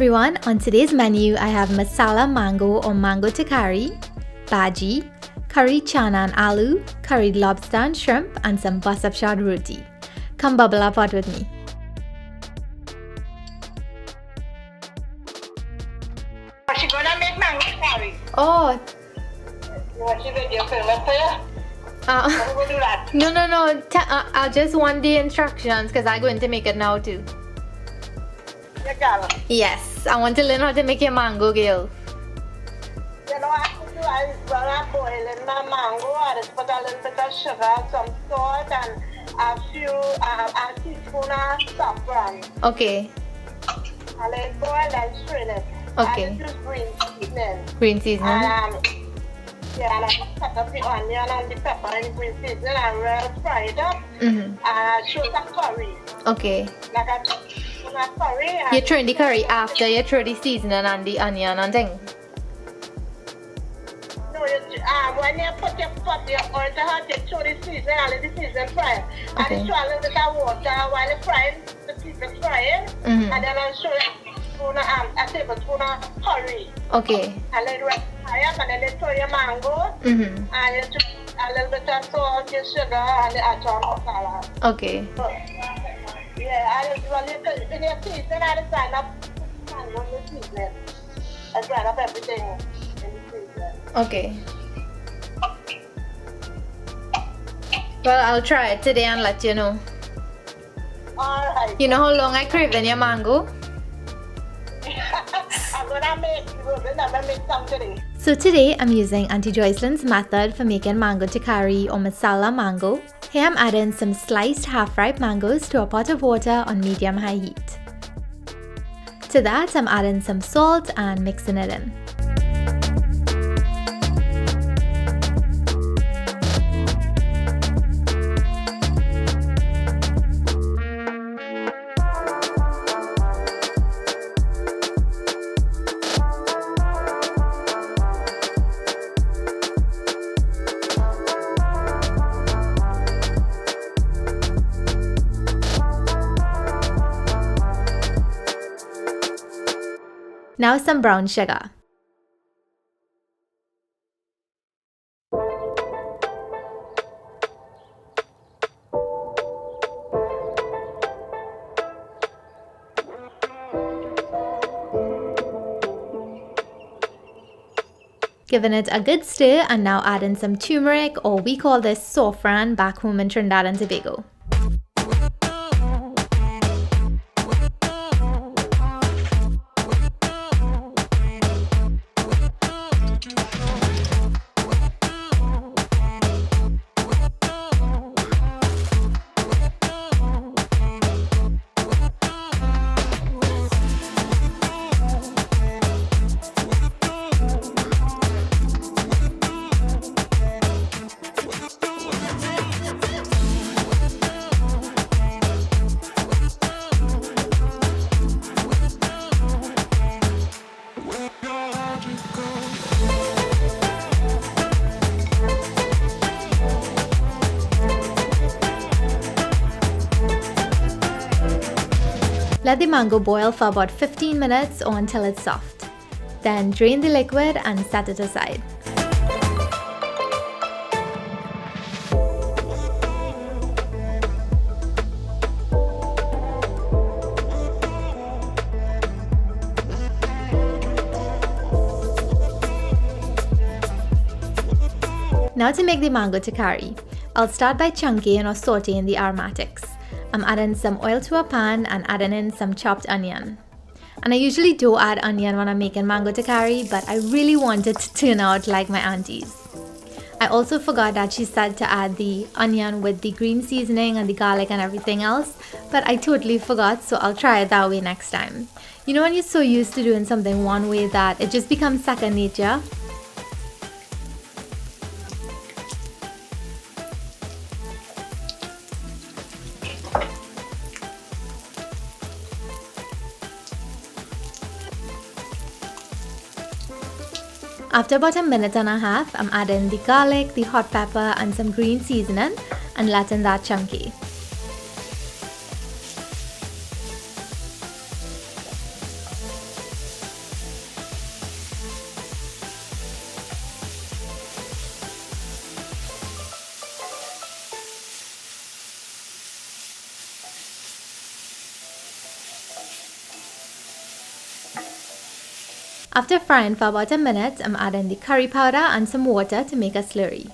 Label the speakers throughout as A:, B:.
A: everyone, on today's menu I have masala mango or mango takari, bhaji, curry chana and aloo, curried lobster and shrimp, and some buttershot roti. Come bubble up hot with me.
B: She's gonna make mango curry.
A: Oh,
B: What she did, you famous for you? How we do that?
A: no. I just want the instructions because I'm going to make it now too.
B: You got it.
A: Yes, I want to learn how to make your mango, girl.
B: You know what I do? I start boiling my mango. I just put a little bit of sugar, some salt, and a teaspoon of sorfran.
A: Okay.
B: I let it boil and strain it.
A: Okay.
B: I just use green seasoning.
A: Green seasoning.
B: And I cut up the onion and the pepper and the green seasoning and fry it up. Show some curry.
A: Okay.
B: Like a teaspoon of curry.
A: You throw in the curry after you throw the seasoning and the onion and thing.
B: No, when you put your pot, your oil to hot, you throw the seasoning and let the seasoning fry.
A: Okay.
B: And you throw a little bit of water while you're frying, to keep it frying. And then I'll show you a tablespoon of curry.
A: Okay.
B: And let it fry up, and then you throw your mango. And you throw a little bit of salt, your sugar, and the amchar masala.
A: Okay.
B: So, yeah, when you season, I just sign up mango in the seasoning. I grind up everything in the seasoning.
A: Okay. Well, I'll try it today and let you know.
B: Alright.
A: You know how long I crave in your mango?
B: I'm gonna make some today.
A: So today I'm using Auntie Joycelyn's method for making mango takari or masala mango. Here I'm adding some sliced half-ripe mangoes to a pot of water on medium-high heat. To that I'm adding some salt and mixing it in. Now some brown sugar. Giving it a good stir and now add in some turmeric, or we call this sorfran back home in Trinidad and Tobago. Let the mango boil for about 15 minutes or until it's soft. Then drain the liquid and set it aside. Now to make the mango takari. I'll start by chunking or sauteing the aromatics. I'm adding some oil to a pan and adding in some chopped onion. And I usually do add onion when I'm making mango takari, but I really want it to turn out like my auntie's. I also forgot that she said to add the onion with the green seasoning and the garlic and everything else, but I totally forgot, so I'll try it that way next time. You know when you're so used to doing something one way that it just becomes second nature? After about a minute and a half, I'm adding the garlic, the hot pepper and some green seasoning and letting that chunky. After frying for about a minute, I'm adding the curry powder and some water to make a slurry.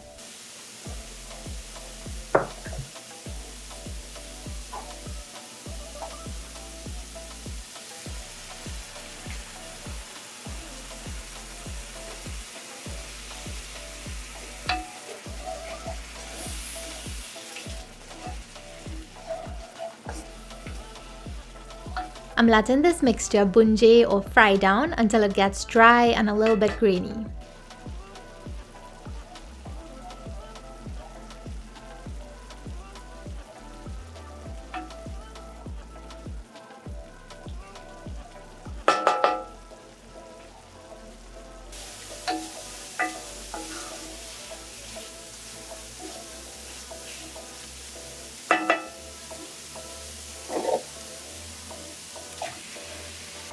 A: I'm letting this mixture bunjay or fry down until it gets dry and a little bit grainy.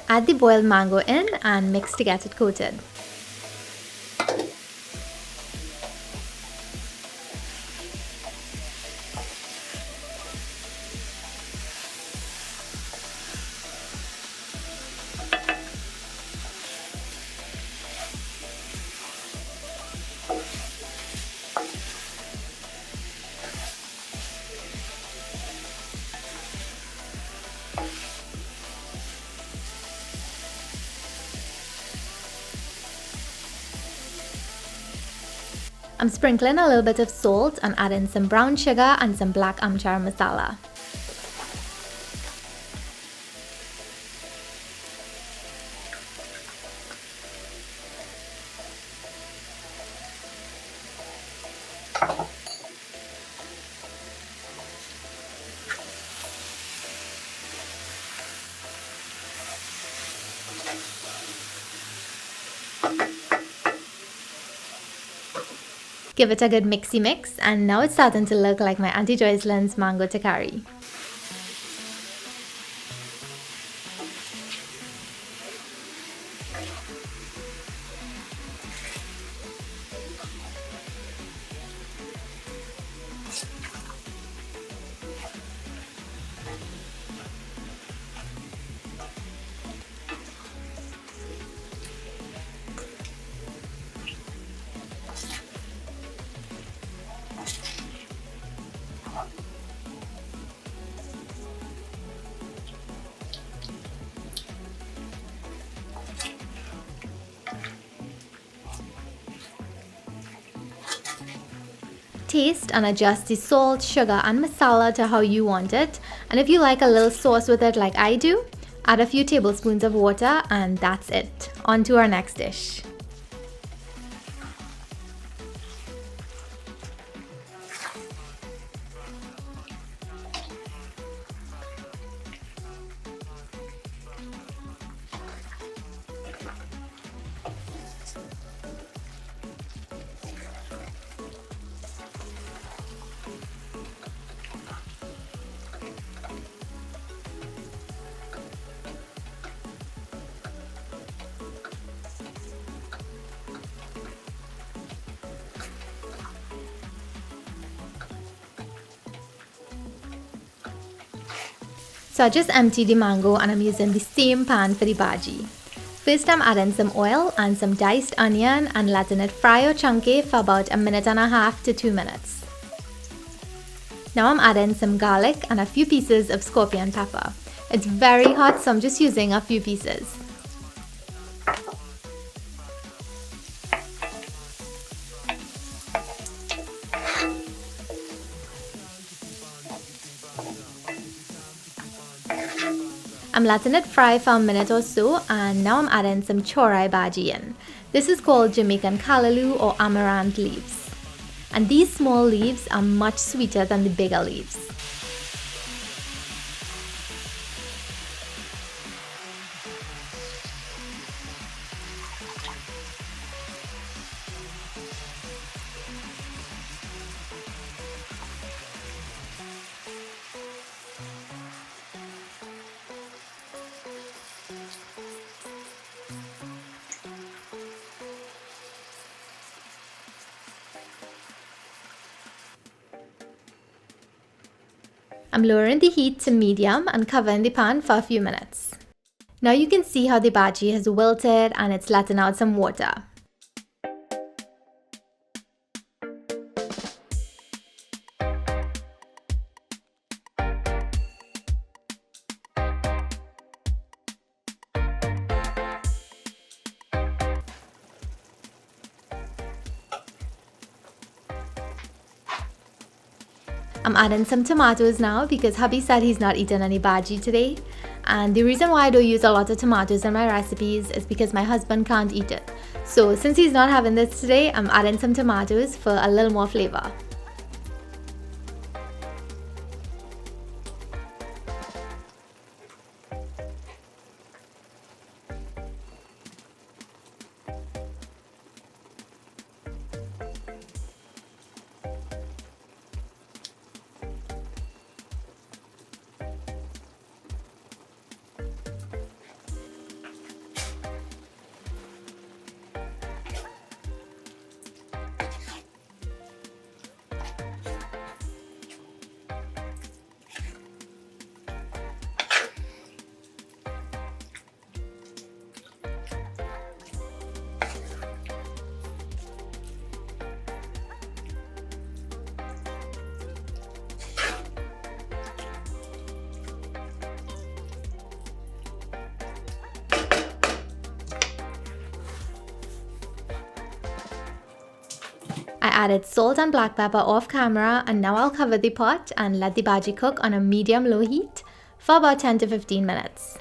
A: Add the boiled mango in and mix to get it coated. I'm sprinkling a little bit of salt and adding some brown sugar and some black amchar masala. Give it a good mixy mix, and now it's starting to look like my Auntie Joycelyn's mango takari. Taste and adjust the salt, sugar and masala to how you want it, and if you like a little sauce with it like I do, add a few tablespoons of water and that's it. On to our next dish. So I just emptied the mango and I'm using the same pan for the bhaji. First I'm adding some oil and some diced onion and letting it fry or chunky for about 1.5 to 2 minutes. Now I'm adding some garlic and a few pieces of scorpion pepper. It's very hot, so I'm just using a few pieces. I'm letting it fry for a minute or so, and now I'm adding some Chorai Bhaji in. This is called Jamaican callaloo or amaranth leaves. And these small leaves are much sweeter than the bigger leaves. I'm lowering the heat to medium and covering the pan for a few minutes. Now you can see how the bhaji has wilted and it's letting out some water. I'm adding some tomatoes now because hubby said he's not eating any bhaji today. And the reason why I don't use a lot of tomatoes in my recipes is because my husband can't eat it. So since he's not having this today, I'm adding some tomatoes for a little more flavor. I added salt and black pepper off camera, and now I'll cover the pot and let the bhaji cook on a medium-low heat for about 10 to 15 minutes.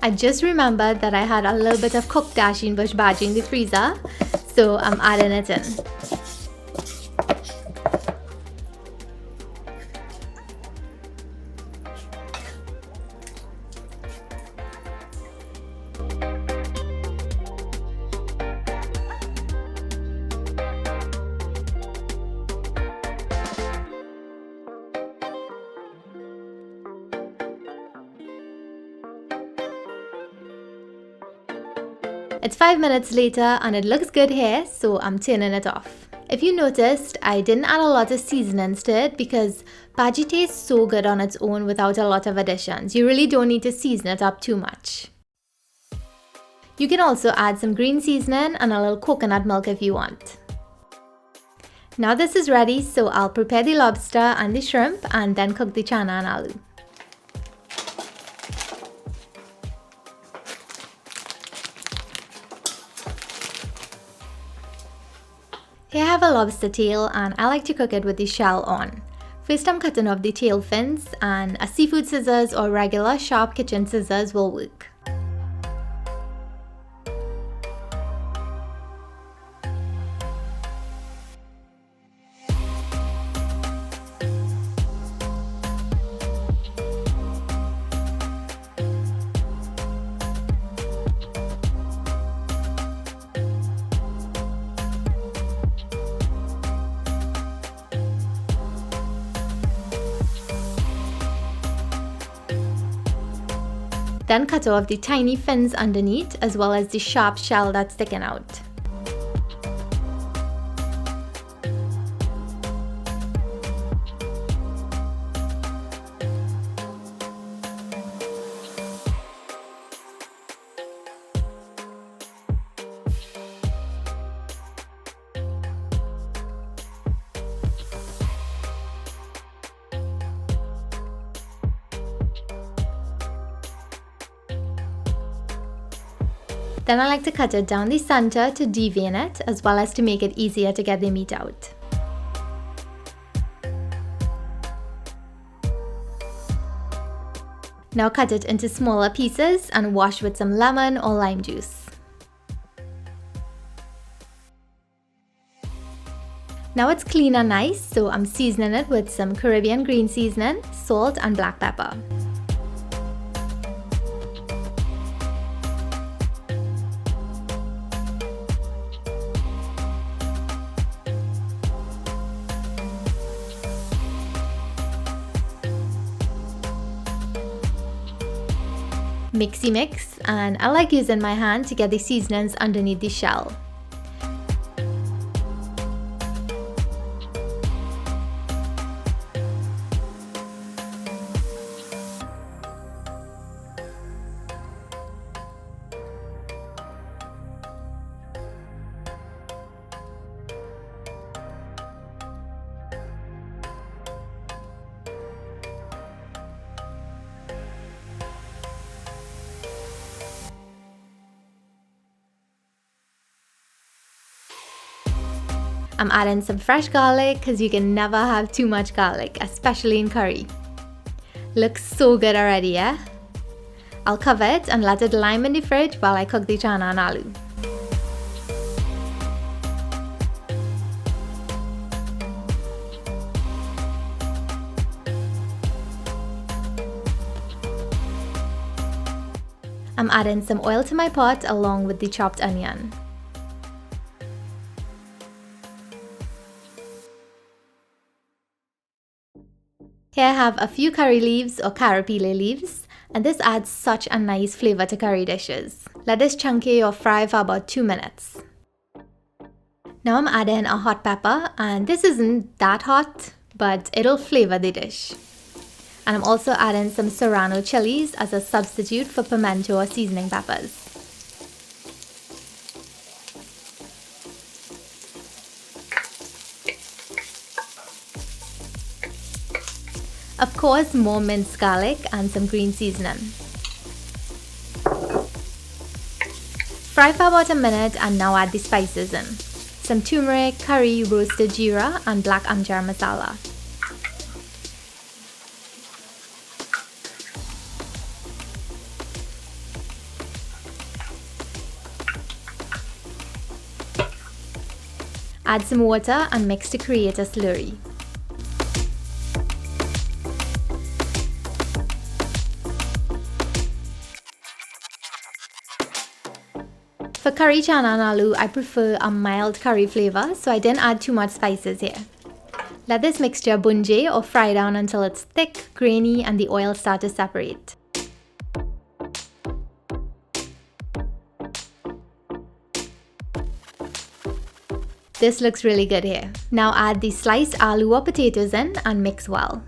A: I just remembered that I had a little bit of cooked dasheen bush bhaji in the freezer, so I'm adding it in. It's 5 minutes later and it looks good here, so I'm turning it off. If you noticed, I didn't add a lot of seasonings to it because bhaji tastes so good on its own without a lot of additions. You really don't need to season it up too much. You can also add some green seasoning and a little coconut milk if you want. Now this is ready, so I'll prepare the lobster and the shrimp and then cook the chana and aloo. Here I have a lobster tail and I like to cook it with the shell on. First I'm cutting off the tail fins, and a seafood scissors or regular sharp kitchen scissors will work. Then cut off the tiny fins underneath as well as the sharp shell that's sticking out. Then I like to cut it down the center to devein it as well as to make it easier to get the meat out. Now cut it into smaller pieces and wash with some lemon or lime juice. Now it's clean and nice, so I'm seasoning it with some Caribbean green seasoning, salt and black pepper. Mixy mix, and I like using my hand to get the seasonings underneath the shell. I'm adding some fresh garlic because you can never have too much garlic, especially in curry. Looks so good already, yeah? I'll cover it and let it lime in the fridge while I cook the chana and aloo. I'm adding some oil to my pot along with the chopped onion. Here I have a few curry leaves or karapile leaves, and this adds such a nice flavor to curry dishes. Let this chunky or fry for about 2 minutes. Now I'm adding a hot pepper, and this isn't that hot, but it'll flavor the dish. And I'm also adding some serrano chilies as a substitute for pimento or seasoning peppers. Of course, more minced garlic and some green seasoning. Fry for about a minute and now add the spices in. Some turmeric, curry, roasted jeera and black amchar masala. Add some water and mix to create a slurry. For curry chana and aloo, I prefer a mild curry flavor, so I didn't add too much spices here. Let this mixture bunje or fry down until it's thick, grainy and the oil start to separate. This looks really good here. Now add the sliced aloo or potatoes in and mix well.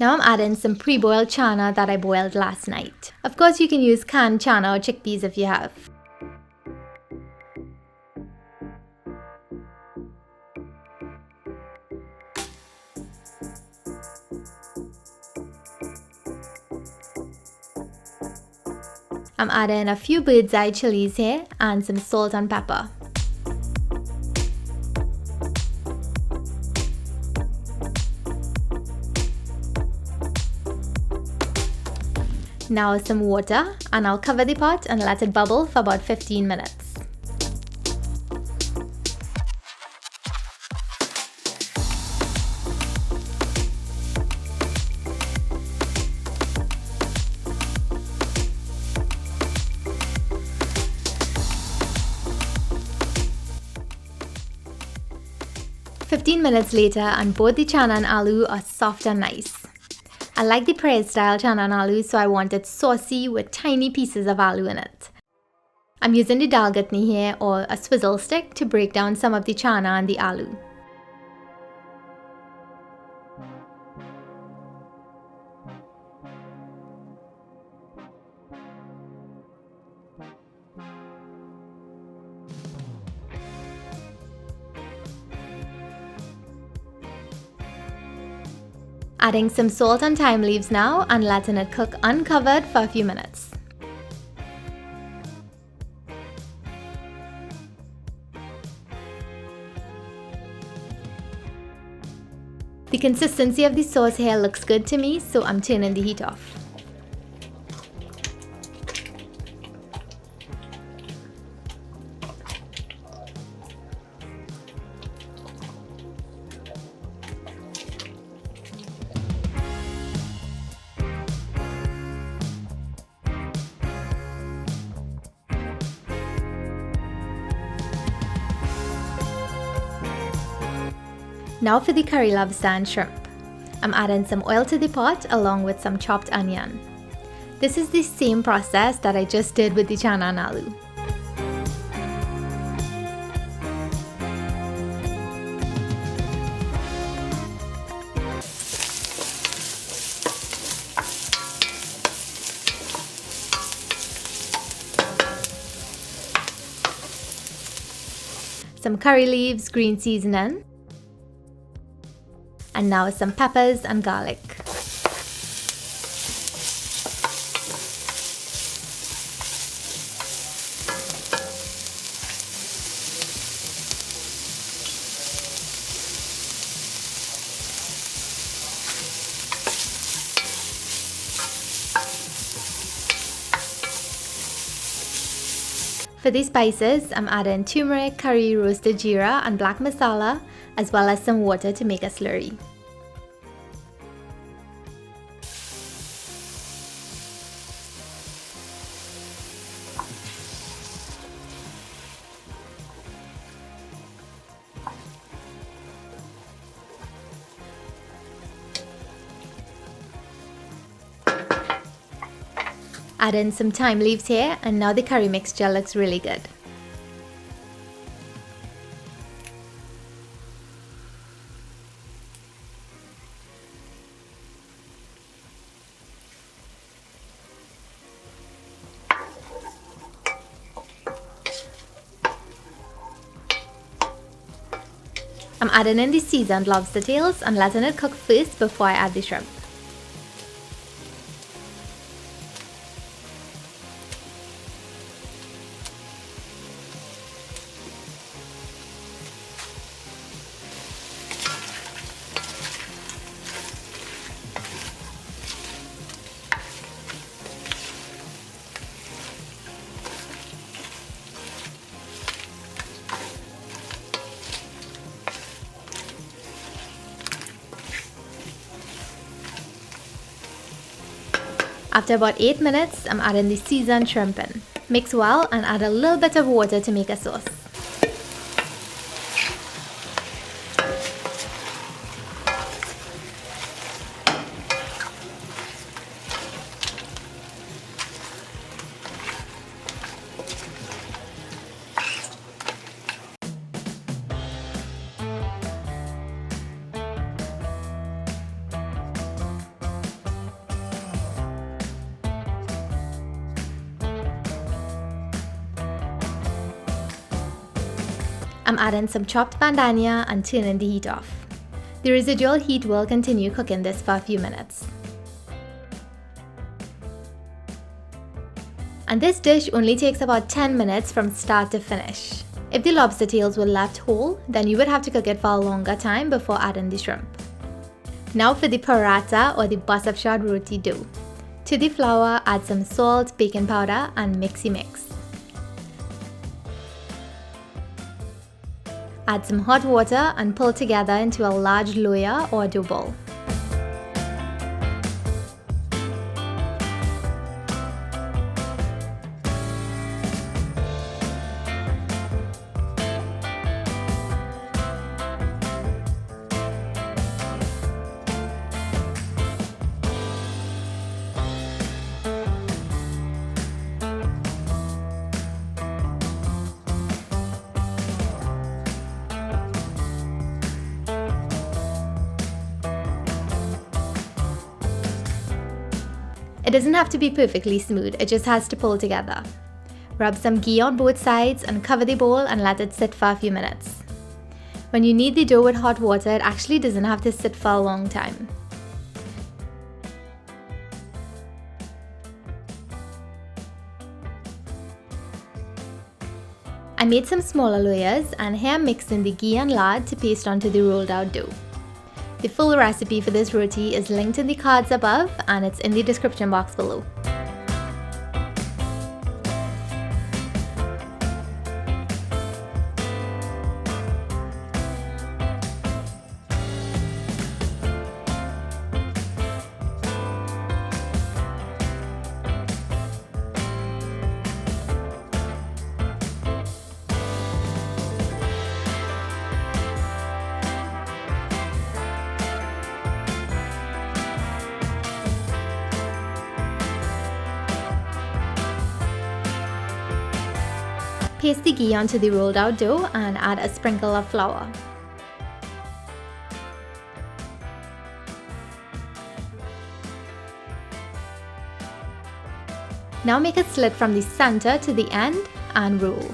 A: Now I'm adding some pre-boiled chana that I boiled last night. Of course you can use canned chana or chickpeas if you have. I'm adding a few bird's eye chilies here and some salt and pepper. Now some water and I'll cover the pot and let it bubble for about 15 minutes. "15 minutes later and both the chana and aloo are soft and nice. I like the prayer style chana and aloo, so I want it saucy with tiny pieces of aloo in it. I'm using the dal gatni here or a swizzle stick to break down some of the chana and the aloo. Adding some salt and thyme leaves now and letting it cook uncovered for a few minutes. The consistency of the sauce here looks good to me, so I'm turning the heat off. Now for the curry lobster and shrimp. I'm adding some oil to the pot along with some chopped onion. This is the same process that I just did with the chana and aloo. Some curry leaves, green seasoning, and now some peppers and garlic. For the spices, I'm adding turmeric, curry, roasted jeera, and black masala, as well as some water to make a slurry. Add in some thyme leaves here, and now the curry mixture looks really good. I'm adding in the seasoned lobster tails and letting it cook first before I add the shrimp. After about 8 minutes, I'm adding the seasoned shrimp in. Mix well and add a little bit of water to make a sauce. I'm adding some chopped bandania and turning the heat off. The residual heat will continue cooking this for a few minutes. And this dish only takes about 10 minutes from start to finish. If the lobster tails were left whole, then you would have to cook it for a longer time before adding the shrimp. Now for the paratha or the buttershot roti dough. To the flour, add some salt, baking powder, and mixy mix. Add some hot water and pull together into a large loya or dough ball. It doesn't have to be perfectly smooth, it just has to pull together. Rub some ghee on both sides and cover the bowl and let it sit for a few minutes. When you knead the dough with hot water, it actually doesn't have to sit for a long time. I made some smaller layers, and here I'm mixing the ghee and lard to paste onto the rolled out dough. The full recipe for this roti is linked in the cards above, and it's in the description box below. Paste the ghee onto the rolled out dough and add a sprinkle of flour. Now make a slit from the center to the end and roll.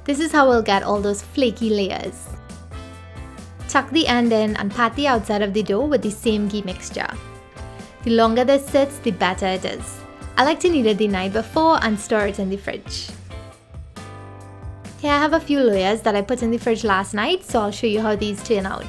A: This is how we'll get all those flaky layers. Tuck the end in and pat the outside of the dough with the same ghee mixture. The longer this sits, the better it is. I like to knead it the night before and store it in the fridge. Here I have a few layers that I put in the fridge last night, so I'll show you how these turn out.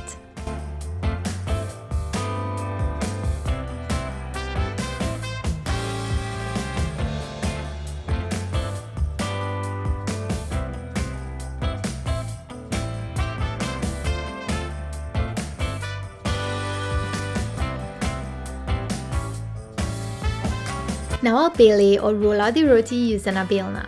A: Now I'll belay or roll out the roti using a belna.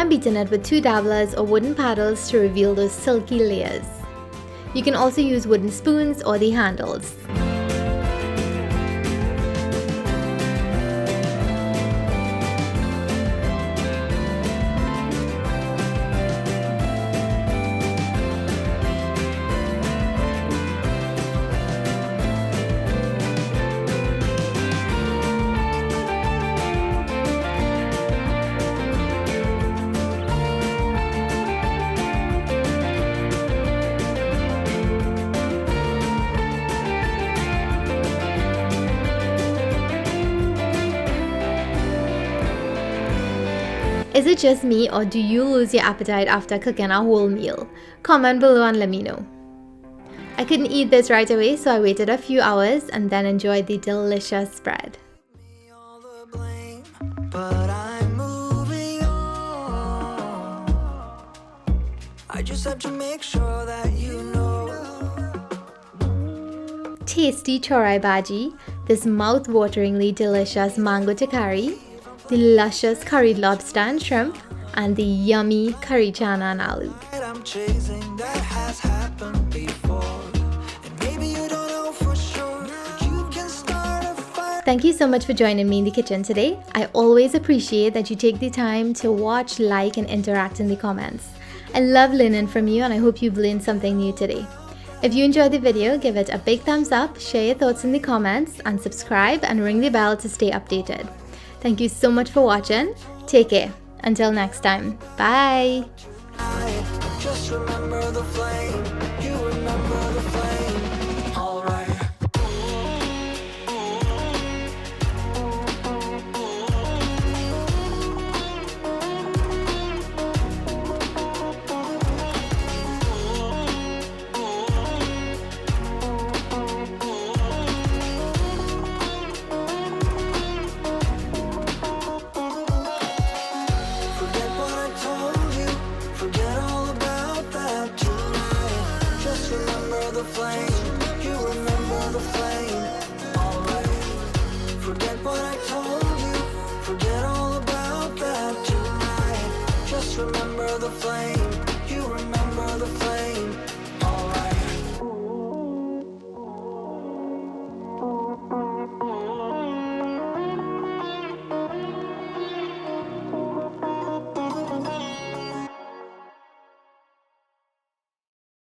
A: I'm beating it with 2 dabblers or wooden paddles to reveal those silky layers. You can also use wooden spoons or the handles. Is it just me, or do you lose your appetite after cooking a whole meal? Comment below and let me know. I couldn't eat this right away, so I waited a few hours and then enjoyed the delicious spread.
C: I just have to make sure that you know.
A: Tasty Chorai Bhaji, this mouth-wateringly delicious mango takari, the luscious curried lobster and shrimp, and the yummy curry chana and aloo.
C: I'm chasing that has happened before. And maybe you don't know for sure, but you can start a fire.
A: Thank you so much for joining me in the kitchen today. I always appreciate that you take the time to watch, like, and interact in the comments. I love learning from you, and I hope you've learned something new today. If you enjoyed the video, give it a big thumbs up, share your thoughts in the comments, and subscribe and ring the bell to stay updated. Thank you so much for watching. Take care. Until next time. Bye.
C: Just remember the flame. You remember the flame. Alright. Forget what I told you. Forget all about that tonight. Just remember the flame. You remember the flame. Alright. Forget what I told you. Forget all about that tonight. Just remember the flame.